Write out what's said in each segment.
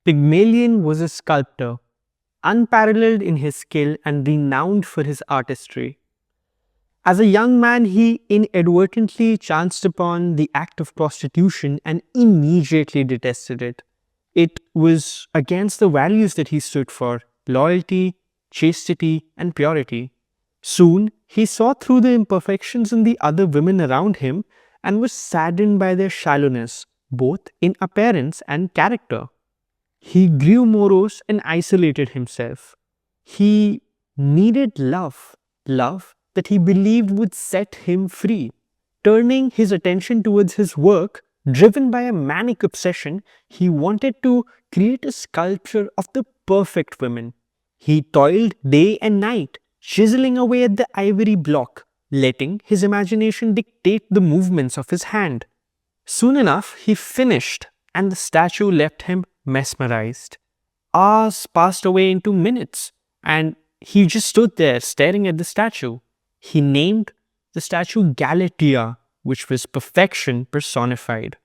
Pygmalion was a sculptor, unparalleled in his skill and renowned for his artistry. As a young man, he inadvertently chanced upon the act of prostitution and immediately detested it. It was against the values that he stood for: loyalty, chastity, and purity. Soon, he saw through the imperfections in the other women around him and was saddened by their shallowness, both in appearance and character. He grew morose and isolated himself. He needed love, love that he believed would set him free. Turning his attention towards his work, driven by a manic obsession, he wanted to create a sculpture of the perfect woman. He toiled day and night, chiseling away at the ivory block, letting his imagination dictate the movements of his hand. Soon enough, he finished, and the statue left him mesmerized. Hours passed away into minutes, and he just stood there staring at the statue. He named the statue Galatea, which was perfection personified.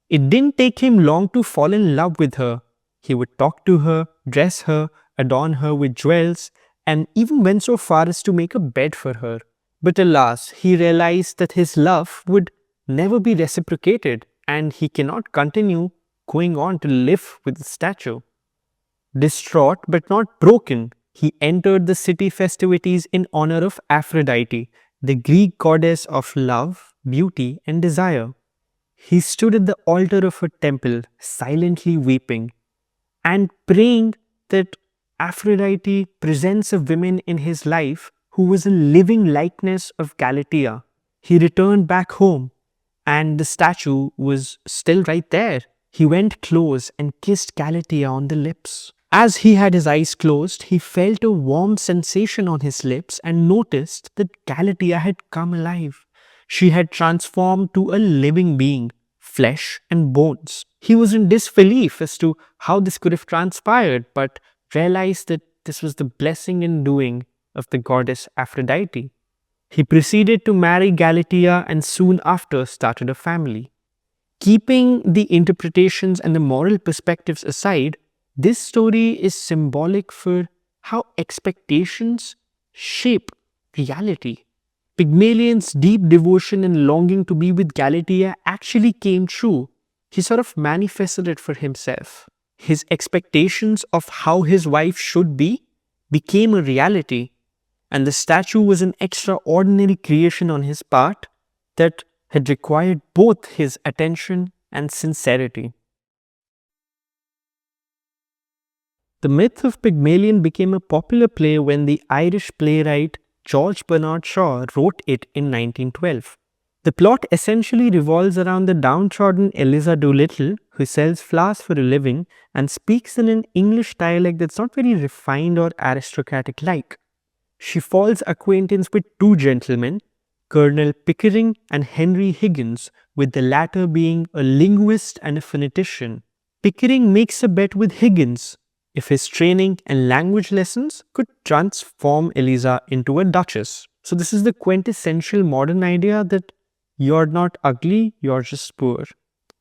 It didn't take him long to fall in love with her. He would talk to her, dress her, adorn her with jewels, and even went so far as to make a bed for her. But alas, he realized that his love would never be reciprocated, and he cannot continue going on to live with the statue. Distraught but not broken, he entered the city festivities in honor of Aphrodite, the Greek goddess of love, beauty, and desire. He stood at the altar of her temple, silently weeping and praying that Aphrodite presents a woman in his life who was a living likeness of Galatea. He returned back home, and the statue was still right there. He went close and kissed Galatea on the lips. As he had his eyes closed, he felt a warm sensation on his lips and noticed that Galatea had come alive. She had transformed to a living being, flesh and bones. He was in disbelief as to how this could have transpired, but realized that this was the blessing and doing of the goddess Aphrodite. He proceeded to marry Galatea and soon after started a family. Keeping the interpretations and the moral perspectives aside, this story is symbolic for how expectations shape reality. Pygmalion's deep devotion and longing to be with Galatea actually came true. He sort of manifested it for himself. His expectations of how his wife should be became a reality, and the statue was an extraordinary creation on his part that had required both his attention and sincerity. The myth of Pygmalion became a popular play when the Irish playwright George Bernard Shaw wrote it in 1912. The plot essentially revolves around the downtrodden Eliza Doolittle, who sells flowers for a living and speaks in an English dialect that's not very refined or aristocratic-like. She falls acquaintance with two gentlemen, Colonel Pickering and Henry Higgins, with the latter being a linguist and a phonetician. Pickering makes a bet with Higgins if his training and language lessons could transform Eliza into a duchess. So this is the quintessential modern idea that you're not ugly, you're just poor.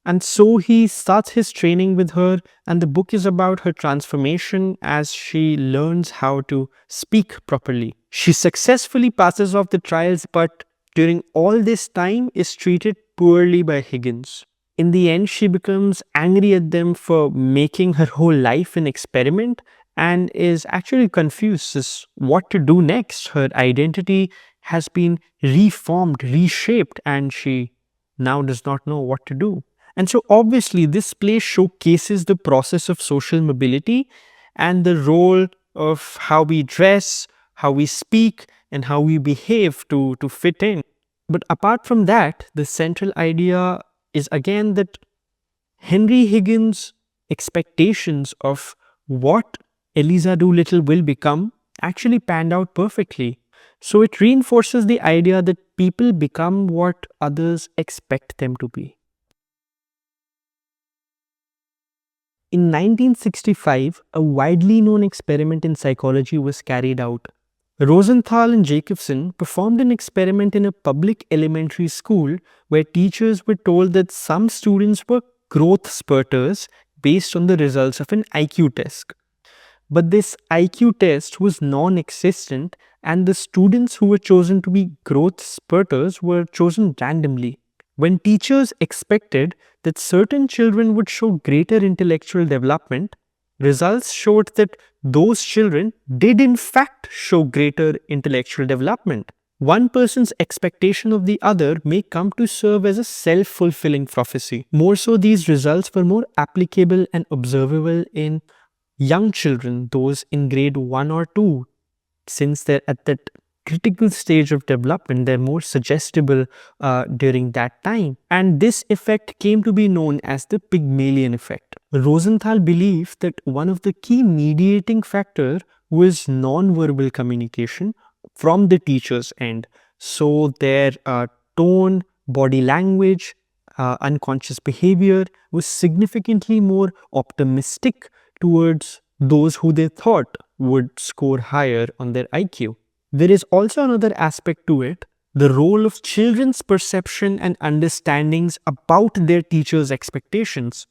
And so he starts his training with her, and the book is about her transformation as she learns how to speak properly. She successfully passes off the trials, but during all this time is treated poorly by Higgins. In the end, she becomes angry at them for making her whole life an experiment and is actually confused as what to do next. Her identity has been reformed, reshaped, and she now does not know what to do. And so obviously this play showcases the process of social mobility and the role of how we dress, how we speak, and how we behave to fit in. But apart from that, the central idea is again that Henry Higgins' expectations of what Eliza Doolittle will become actually panned out perfectly. So it reinforces the idea that people become what others expect them to be. In 1965, a widely known experiment in psychology was carried out. Rosenthal and Jacobson performed an experiment in a public elementary school where teachers were told that some students were growth spurters based on the results of an IQ test. But this IQ test was non-existent, and the students who were chosen to be growth spurters were chosen randomly. When teachers expected that certain children would show greater intellectual development, results showed that those children did in fact show greater intellectual development. One person's expectation of the other may come to serve as a self-fulfilling prophecy. More so, these results were more applicable and observable in young children, those in grade 1 or 2, since they're at that critical stage of development, they're more suggestible during that time. And this effect came to be known as the Pygmalion Effect. Rosenthal believed that one of the key mediating factors was non-verbal communication from the teacher's end. So their tone, body language, unconscious behavior was significantly more optimistic towards those who they thought would score higher on their IQ. There is also another aspect to it, the role of children's perception and understandings about their teachers' expectations.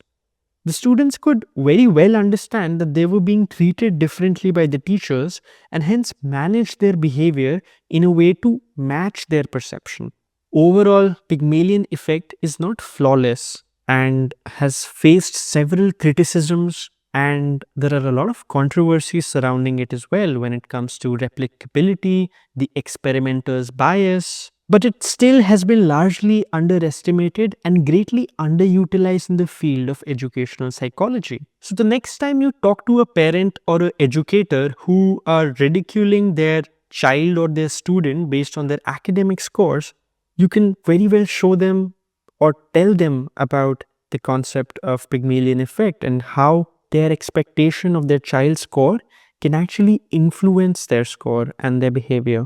The students could very well understand that they were being treated differently by the teachers and hence manage their behavior in a way to match their perception. Overall, Pygmalion Effect is not flawless and has faced several criticisms, and there are a lot of controversies surrounding it as well when it comes to replicability, the experimenter's bias, but it still has been largely underestimated and greatly underutilized in the field of educational psychology. So the next time you talk to a parent or an educator who are ridiculing their child or their student based on their academic scores, you can very well show them or tell them about the concept of Pygmalion Effect and how their expectation of their child's score can actually influence their score and their behavior.